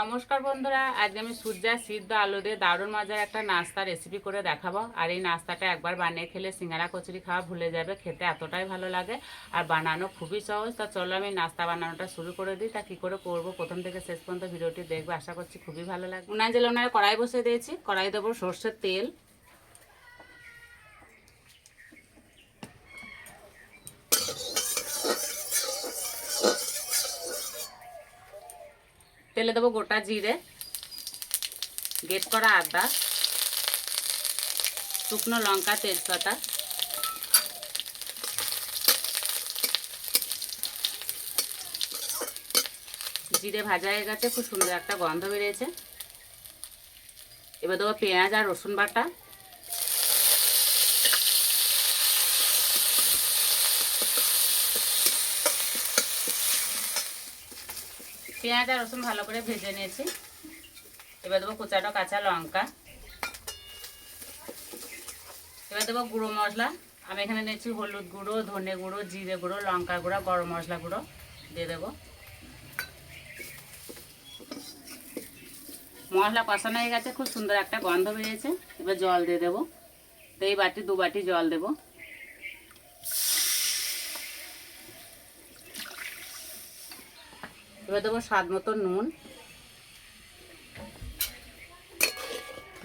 নমস্কার বন্ধুরা, আজ আমি সুজি সিদ্ধ আলু দিয়ে দারুণ মজার একটা নাস্তা রেসিপি করে দেখাবো। আর এই নাস্তাটা একবার বানিয়ে খেলে সিঙ্গারা কচুরি খাওয়া ভুলে যাবে, খেতে এতটাই ভালো লাগে আর বানানো খুবই সহজ। তা চলো আমি নাস্তা বানানোটা শুরু করে দিই। তা কী করে করবো প্রথম থেকে শেষ পর্যন্ত ভিডিওটি দেখবে, আশা করছি খুবই ভালো লাগবে। উনান জেলে ওনারে কড়াই বসিয়ে দিয়েছি, কড়াই দেবো সর্ষের তেল, তেলে দেবো গোটা জিরে, গ্রেট করা আদা, শুকনো লঙ্কা, তেজপাতা, জিরে ভাজা হয়ে গেছে, খুব সুন্দর একটা গন্ধ বেরিয়েছে। এবার দেবো পেঁয়াজ আর রসুন বাটা, পেঁয়াজ আর রসুন ভালো করে ভেজে নিয়েছি। এবার দেবো কুচানো কাঁচা লঙ্কা, এবার দেবো গুঁড়ো মশলা। আমি এখানে নিয়েছি হলুদ গুঁড়ো, ধনে গুঁড়ো, জিরে গুঁড়ো, লঙ্কা গুঁড়ো, গরম মশলা গুঁড়ো দিয়ে দেবো। মশলা কষানো হয়ে গেছে, খুব সুন্দর একটা গন্ধ বেরিয়েছে। এবার জল দিয়ে দেবো, তো এই বাটি 2 বাটি জল দেবো। এবার দেবো স্বাদ মতো নুন।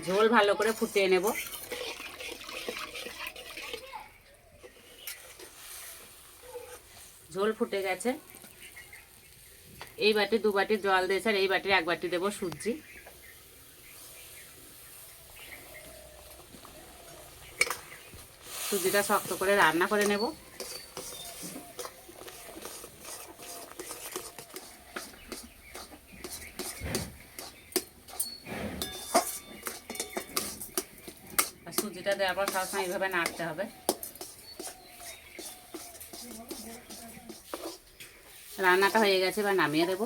ঝোল ভালো করে ফুটিয়ে নেব। ঝোল ফুটে গেছে, এই বাটি 2 বাটি জল দিয়েছে আর এই বাটির 1 বাটি দেবো সুজি। সুজিটা শক্ত করে রান্না করে নেব। আর সুজিটা দেওয়ার পর সবসময় এইভাবে নাড়তে হবে। রান্নাটা হয়ে গেছে, এবার নামিয়ে দেব।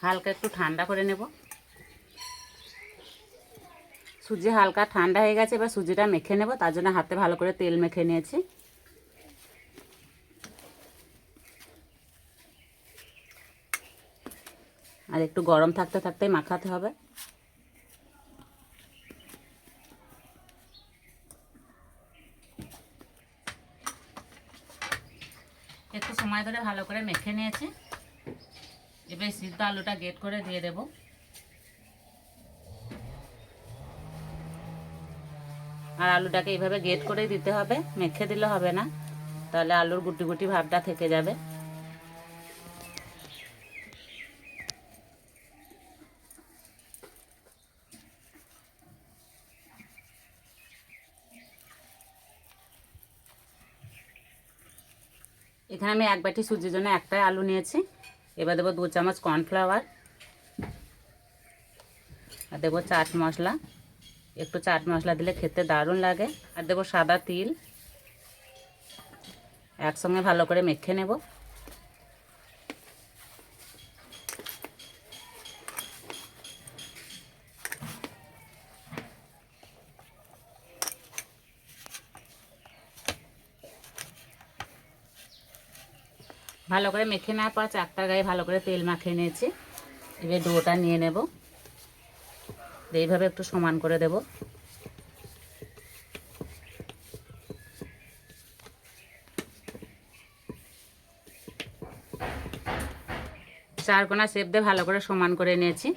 হালকা একটু ঠান্ডা করে নেব। সুজি হালকা ঠান্ডা হয়ে গেছে, এবার সুজিটা মেখে নেব। তার জন্য হাতে ভালো করে তেল মেখে নিয়েছি। আর একটু গরম থাকতে থাকতেই মাখাতে হবে। একটু সময় ধরে ভালো করে মেখে নিয়েছি। এবার সিদ্ধ আলুটা গ্রেট করে দিয়ে দেব। আর আলুটাকে এইভাবে গ্রেট করে দিতে হবে, মেখে দিলে হবে না, তাহলে আলুর গুটি গুটি ভাবটা থেকে যাবে। এখানে আমি 1 বাটি সুজির জন্য একটাই আলু নিয়েছি। এবার দেবো 2 চামচ কর্নফ্লাওয়ার, আর দেবো চাট মশলা। একটু চাট মশলা দিলে খেতে দারুণ লাগে। আর দেবো সাদা তিল। একসঙ্গে ভালো করে মেখে নেব। ভালো করে মেখে নেওয়ার পর চাকটার গায়ে ভালো করে তেল মাখিয়ে নিয়েছি। এবার ডোটা নিয়ে নেব, এইভাবে একটু সমান করে দেব। চারকোনা শেপ দিয়ে ভালো করে সমান করে নিয়েছি।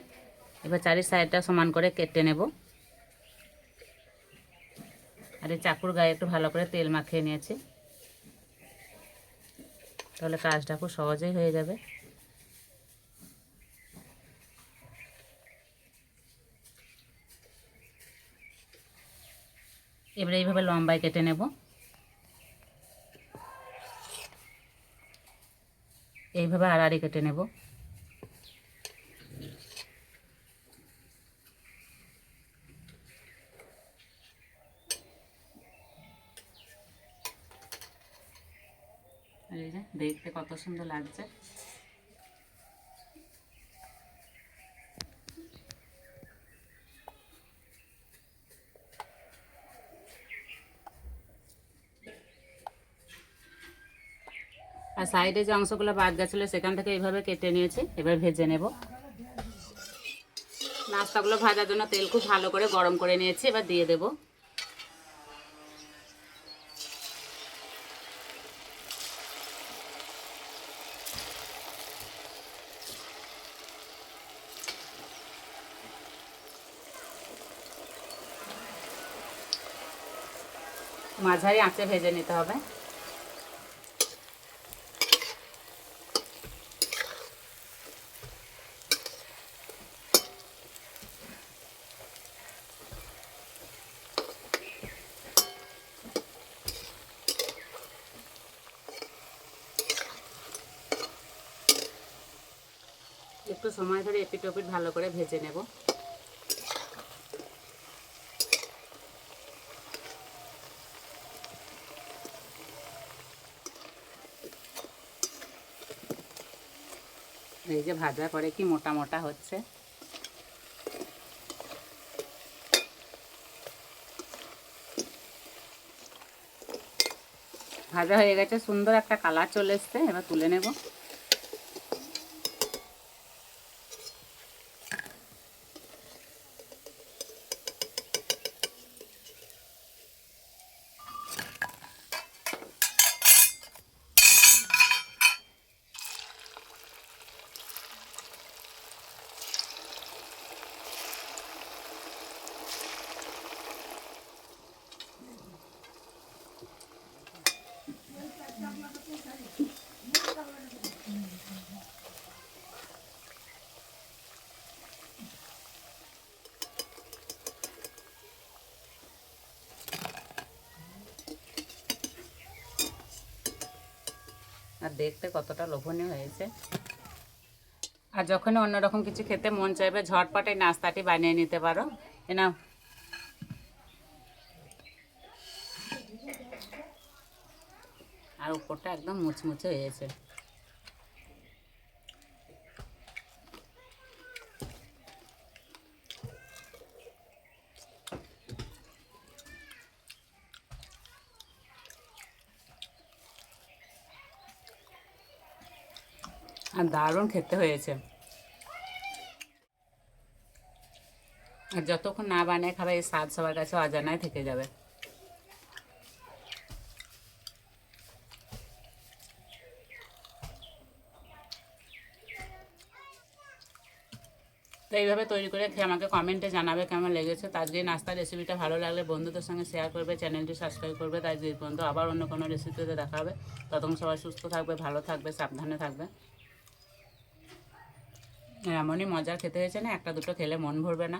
এবার চারি সাইডটা সমান করে কেটে নেব। আর এই চাকুর গায়ে একটু ভালো করে তেল মাখিয়ে নিয়েছি, তাহলে কাজটা খুব সহজেই হয়ে যাবে। এবারে এইভাবে লম্বায় কেটে নেব। এইভাবে আড়াআড়ি কেটে নেব। আর এই যে দেখতে কত সুন্দর লাগছে। আর সাইডে যে অংশগুলো বাদ গেছিলো সেখান থেকে এইভাবে কেটে নিয়েছি, এবার ভেজে নেব। নাস্তাগুলো ভাজার জন্য তেল খুব ভালো করে গরম করে নিয়েছি, এবার দিয়ে দেব। মাঝারি আঁচে ভেজে নিতে হবে। একটু সময় ধরে এপিট ওপিট ভালো করে ভেজে নেব। এই যে ভাজার পরে কি মোটা মোটা হচ্ছে। ভাজা হয়ে গেছে, সুন্দর একটা কালার চলে এসছে, এবার তুলে নেব। আর দেখতে কতটা লোভনীয় হয়েছে। আর যখন অন্যরকম কিছু খেতে মন চাইবে ঝটপট এই নাস্তাটি বানিয়ে নিতে পারো। না, আর উপরটা একদম মুচমুচে হয়েছে। আর দারুণ খেতে হয়েছে। আর যতক্ষণ না বানিয়ে খাবে এই স্বাদ সবার কাছে অজানায় থেকে যাবে। তো এইভাবে তৈরি করে খেয়ে আমাকে কমেন্টে জানাবে কেমন লেগেছে। তো আজকে নাস্তার রেসিপিটা ভালো লাগলে বন্ধুদের সঙ্গে শেয়ার করবে, চ্যানেলটি সাবস্ক্রাইব করবে। তাই যে পর্যন্ত আবার অন্য কোনো রেসিপিতে দেখা হবে। ততক্ষণ সবাই সুস্থ থাকবে, ভালো থাকবে, সাবধানে থাকবে। এমনই মজার খেতে হয়েছে না, একটা দুটো খেলে মন ভরবে না।